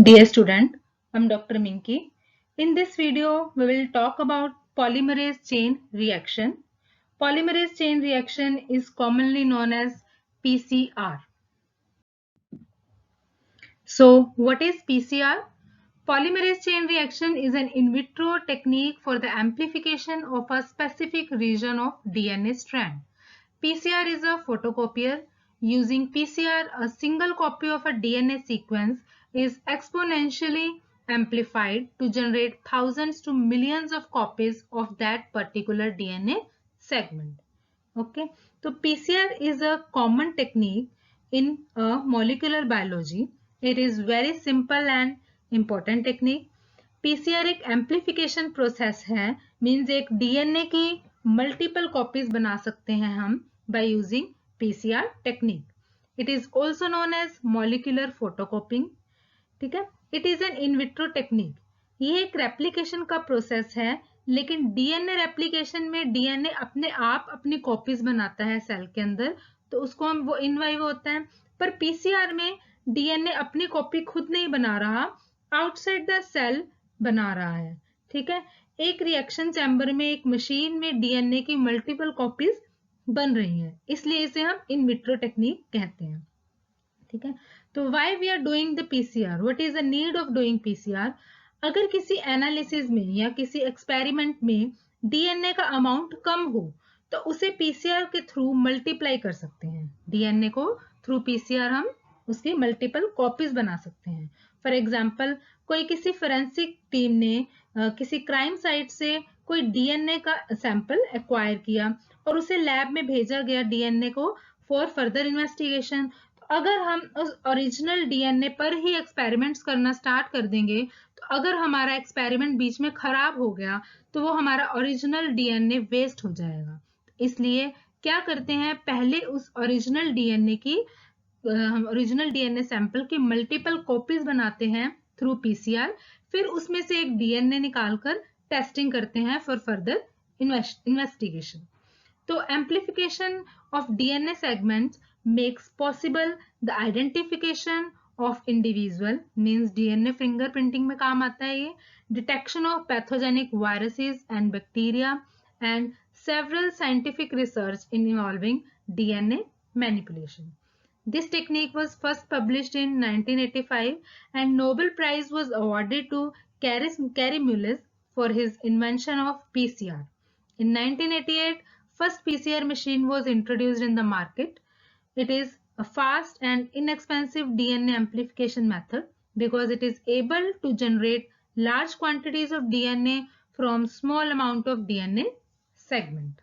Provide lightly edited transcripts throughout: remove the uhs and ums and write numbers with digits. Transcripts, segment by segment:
Dear student, I'm Dr. Minky. In this video, we will talk about polymerase chain reaction. Polymerase chain reaction is commonly known as PCR. So, what is PCR? Polymerase chain reaction is an in vitro technique for the amplification of a specific region of DNA strand. PCR is a photocopier. Using PCR, a single copy of a DNA sequence is exponentially amplified to generate thousands to millions of copies of that particular DNA segment. Okay, so PCR is a common technique in molecular biology. It is very simple and important technique. PCR एक amplification process है, means एक DNA की multiple copies बना सकते हैं हम by using PCR technique. It is also known as molecular photocopying. ठीक है, it is an in vitro technique. ये एक रेप्लिकेशन का प्रोसेस है, लेकिन डीएनए रेप्लिकेशन में डीएनए अपने आप अपनी कॉपीज बनाता है सेल के अंदर, तो उसको हम वो इन वाइवो होता है. पर पीसीआर में डीएनए अपनी कॉपी खुद नहीं बना रहा, आउटसाइड द सेल बना रहा है. ठीक है, एक रिएक्शन चैम्बर में एक मशीन में डीएनए की मल्टीपल कॉपीज बन रही हैं, इसलिए इसे हम इन विट्रो टेक्निक कहते हैं. ठीक है, तो why we are doing the PCR, what is the need of doing PCR. अगर किसी एनालिसिस में या किसी एक्सपेरिमेंट में डीएनए का अमाउंट कम हो तो उसे पीसीआर के थ्रू मल्टीप्लाई कर सकते हैं. डीएनए को थ्रू पीसीआर हम उसकी मल्टीपल कॉपीज बना सकते हैं. फॉर एग्जाम्पल, कोई किसी फोरेंसिक टीम ने किसी क्राइम साइट से कोई डीएनए का सैंपल एक्वायर किया और उसे लैब में भेजा गया डीएनए को फॉर फर्दर इन्वेस्टिगेशन. अगर हम उस ओरिजिनल डीएनए पर ही एक्सपेरिमेंट्स करना स्टार्ट कर देंगे, तो अगर हमारा एक्सपेरिमेंट बीच में खराब हो गया तो वो हमारा ओरिजिनल डीएनए वेस्ट हो जाएगा. इसलिए क्या करते हैं, पहले उस ओरिजिनल डीएनए की हम ओरिजिनल डीएनए सैंपल की मल्टीपल कॉपीज बनाते हैं थ्रू पीसीआर, फिर उसमें से एक डीएनए निकालकर टेस्टिंग करते हैं फॉर फर्दर इन्वेस्टिगेशन. तो amplification of DNA segments makes possible the identification of individual, means DNA fingerprinting में काम आता है ये, detection of pathogenic viruses and bacteria, and several scientific research involving DNA manipulation. This technique was first published in 1985 and Nobel Prize was awarded to Kary Mullis for his invention of PCR. In 1988, first PCR machine was introduced in the market. It is a fast and inexpensive DNA amplification method because it is able to generate large quantities of DNA from small amount of DNA segment.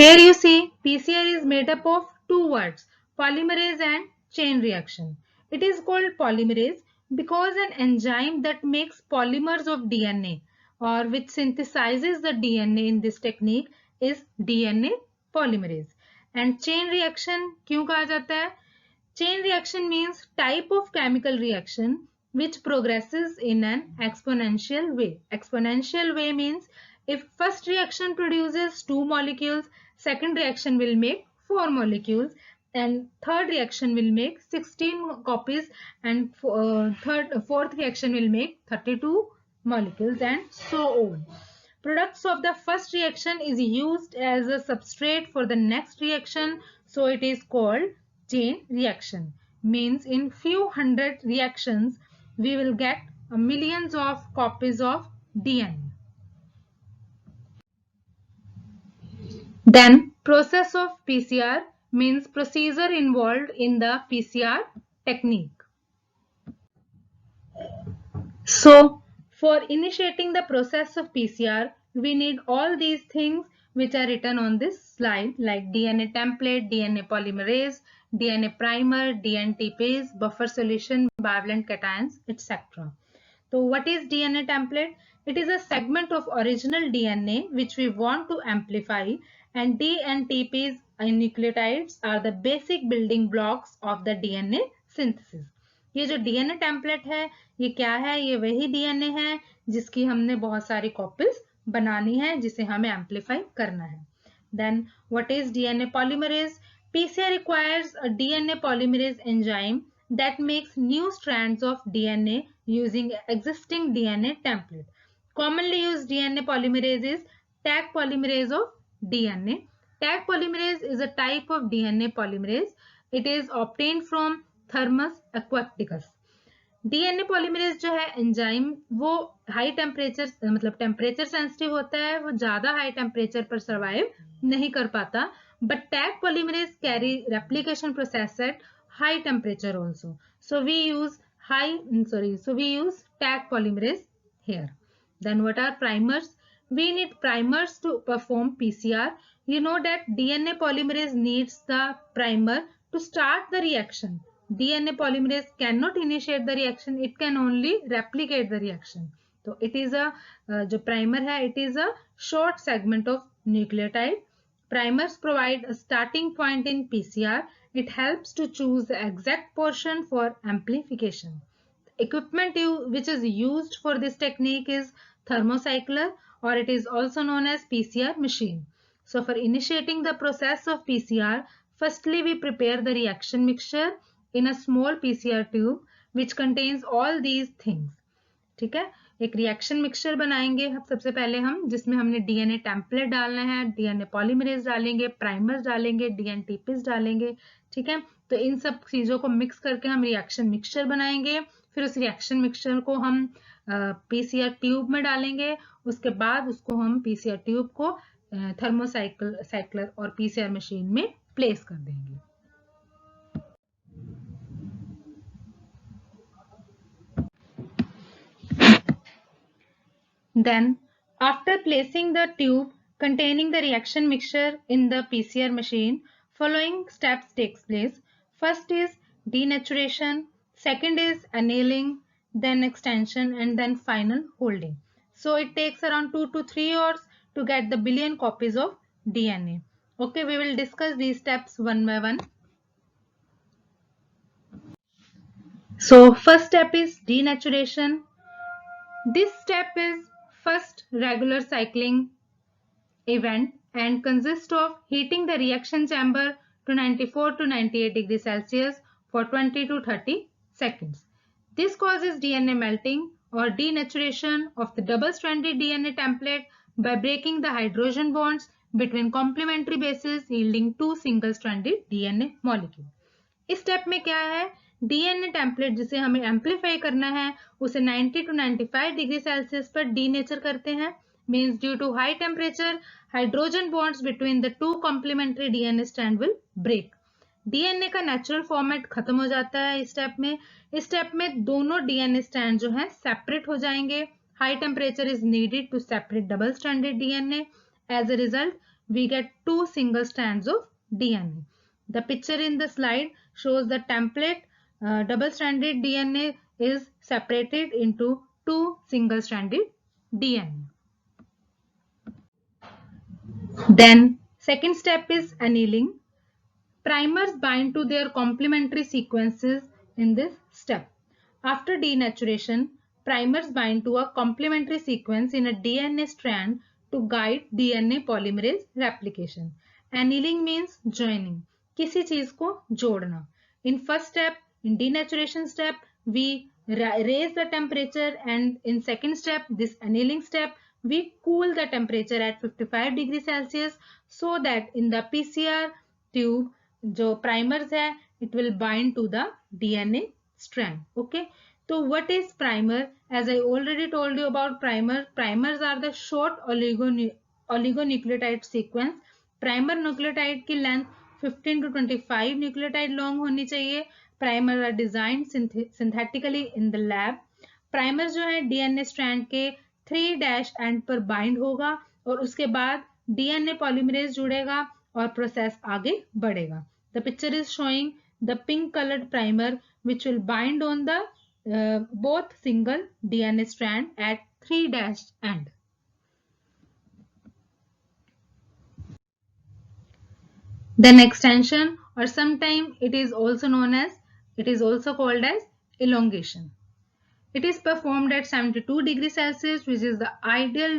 Here you see PCR is made up of two words, polymerase and chain reaction. It is called polymerase because an enzyme that makes polymers of DNA or which synthesizes the DNA in this technique is DNA polymerase. And chain reaction क्यों कहा जाता है? Chain reaction means type of chemical reaction which progresses in an exponential way. Exponential way means if first reaction produces 2 molecules, second reaction will make 4 molecules, and third reaction will make 16 copies, and fourth reaction will make 32 molecules, and so on. Products of the first reaction is used as a substrate for the next reaction, so it is called chain reaction. Means in few hundred reactions we will get millions of copies of DNA. Then process of PCR means procedure involved in the PCR technique. So for initiating the process of PCR, we need all these things which are written on this slide, like DNA template, DNA polymerase, DNA primer, DNTPase, buffer solution, bivalent cations, etc. So what is DNA template? It is a segment of original DNA which we want to amplify, and DNTPase nucleotides are the basic building blocks of the DNA synthesis. ये जो DNA template है ये क्या है? ये वही DNA है जिसकी हमने बहुत सारी कॉपीज बनानी है, जिसे हमें एम्पलीफाई करना है. Then what is DNA polymerase? PCR requires a DNA polymerase enzyme that makes new strands of DNA using existing DNA template. Commonly used DNA polymerase is Taq polymerase of DNA. Taq polymerase is a type of DNA polymerase. It is obtained from Thermus aquaticus. DNA polymerase जो है enzyme वो high temperature मतलब temperature sensitive होता है, वो ज्यादा high temperature पर survive नहीं कर पाता, but Taq polymerase carry replication process at high temperature also, so we use Taq polymerase here. Then what are primers? We need primers to perform PCR. You know that DNA polymerase needs the primer to start the reaction. DNA polymerase cannot initiate the reaction, it can only replicate the reaction. So it is a जो primer है, it is a short segment of nucleotide. Primers provide a starting point in PCR. It helps to choose the exact portion for amplification. Equipment which is used for this technique is thermocycler, or it is also known as PCR machine. So for initiating the process of PCR, firstly we prepare the reaction mixture in a small PCR tube which contains all these things. ठीक है, एक reaction mixture बनाएंगे सबसे पहले हम, जिसमें हमने DNA template डालना है, डीएनए पॉलीमरेज डालेंगे, प्राइमर्स डालेंगे, डीएनटीपीस डालेंगे. ठीक है, तो इन सब चीजों को मिक्स करके हम रिएक्शन मिक्सचर बनाएंगे. फिर उस रिएक्शन मिक्सचर को हम पीसीआर ट्यूब में डालेंगे. उसके बाद उसको हम पीसीआर ट्यूब को थर्मोसाइक्लर और पीसीआर मशीन में प्लेस कर देंगे. Then, after placing the tube containing the reaction mixture in the PCR machine, following steps takes place. First is denaturation, second is annealing, then extension, and then final holding. So it takes around 2 to 3 hours to get the billion copies of DNA. Okay, we will discuss these steps one by one. So first step is denaturation. This step is first regular cycling event and consists of heating the reaction chamber to 94 to 98 degrees Celsius for 20 to 30 seconds. This causes DNA melting or denaturation of the double-stranded DNA template by breaking the hydrogen bonds between complementary bases, yielding two single-stranded DNA molecules. इस step में क्या है, DNA template जिसे हमें amplify करना है उसे 90 to 95 degree Celsius पर डीनेचर करते हैं. Means due to high temperature hydrogen bonds between the two complementary DNA strand will break. DNA का नेचुरल फॉर्मेट खत्म हो जाता है इस स्टेप में. इस स्टेप में दोनों डीएनए स्ट्रैंड जो है सेपरेट हो जाएंगे. High temperature is needed to separate double stranded DNA. As a result we get two single strands of DNA. The picture in the slide shows the template double-stranded DNA is separated into two single-stranded DNA. Then second step is annealing. Primers bind to their complementary sequences in this step. After denaturation, primers bind to a complementary sequence in a DNA strand to guide DNA polymerase replication. Annealing means joining. किसी चीज को जोड़ना. In first step, in denaturation step, we raise the temperature, and in second step, this annealing step, we cool the temperature at 55 degrees Celsius so that in the PCR tube, जो primers है, it will bind to the DNA strand. Okay. So what is primer? As I already told you about primer, primers are the short oligonucleotide sequence. Primer nucleotide की length 15 to 25 nucleotide long होनी चाहिए. Primer are design synthetically in the lab. Primer जो है DNA strand के 3' and पर bind होगा और उसके बाद डीएनए पॉलीमरेज जुड़ेगा और प्रोसेस आगे बढ़ेगा. The picture is showing the pink coloured primer which will bind on the both single DNA strand at 3' end. Then extension, or sometimes it is also called as elongation. It is performed at 72 degrees Celsius, which is the ideal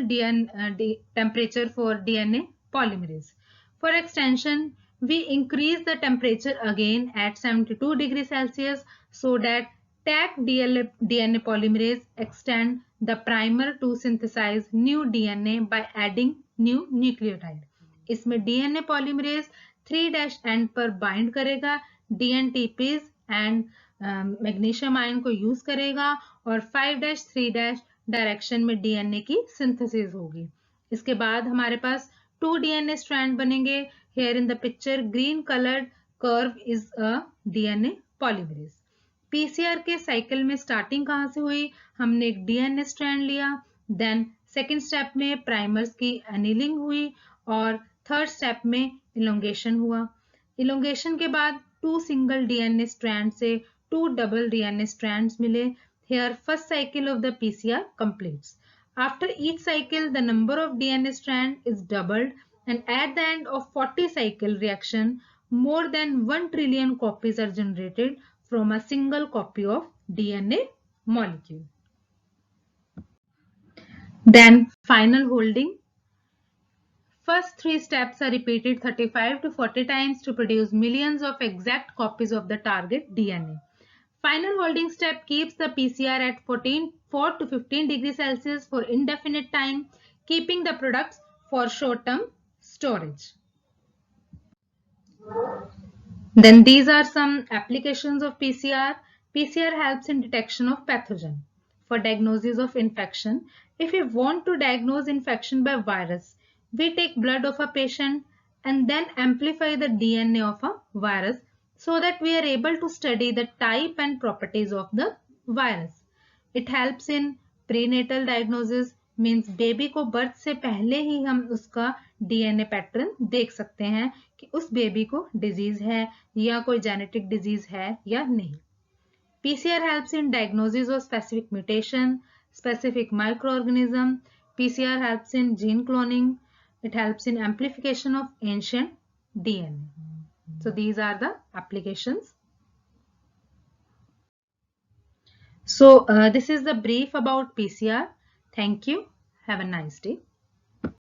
temperature for DNA polymerase. For extension, we increase the temperature again at 72 degrees Celsius so that Taq DNA polymerase extend the primer to synthesize new DNA by adding new nucleotide. इसमें DNA polymerase 3' end पर bind करेगा, DNTPs and magnesium ion को use करेगा और 5'3' direction में DNA की synthesis होगी. इसके बाद हमारे पास 2 डीएनए स्ट्रैंड बनेंगे. Here in the picture green colored curve is a DNA polymerase. PCR के साइकिल में स्टार्टिंग कहाँ से हुई? हमने एक डीएनए स्ट्रैंड लिया, देन सेकेंड स्टेप में प्राइमर्स की एनीलिंग हुई और थर्ड स्टेप में इलोंगेशन हुआ. इलोंगेशन के बाद 2 सिंगल डीएनए स्ट्रैंड से 2 double DNA strands मिले. Here first cycle of the PCR completes. After each cycle the number of DNA strand is doubled and at the end of 40 cycle reaction more than 1 trillion copies are generated from a single copy of DNA molecule. Then final holding. First 3 steps are repeated 35 to 40 times to produce millions of exact copies of the target DNA. Final holding step keeps the PCR at 4 to 15 degrees Celsius for indefinite time, keeping the products for short-term storage. Then these are some applications of PCR. PCR helps in detection of pathogen. For diagnosis of infection, if we want to diagnose infection by virus, we take blood of a patient and then amplify the DNA of a virus so that we are able to study the type and properties of the virus. It helps in prenatal diagnosis, means baby को birth से पहले ही हम उसका DNA pattern देख सकते हैं कि उस बेबी को डिजीज है या कोई जेनेटिक डिजीज है या नहीं. PCR helps in diagnosis of specific mutation, specific microorganism. PCR helps in gene cloning. It helps in amplification of ancient DNA. So these are the applications. So this is the brief about PCR. Thank you. Have a nice day.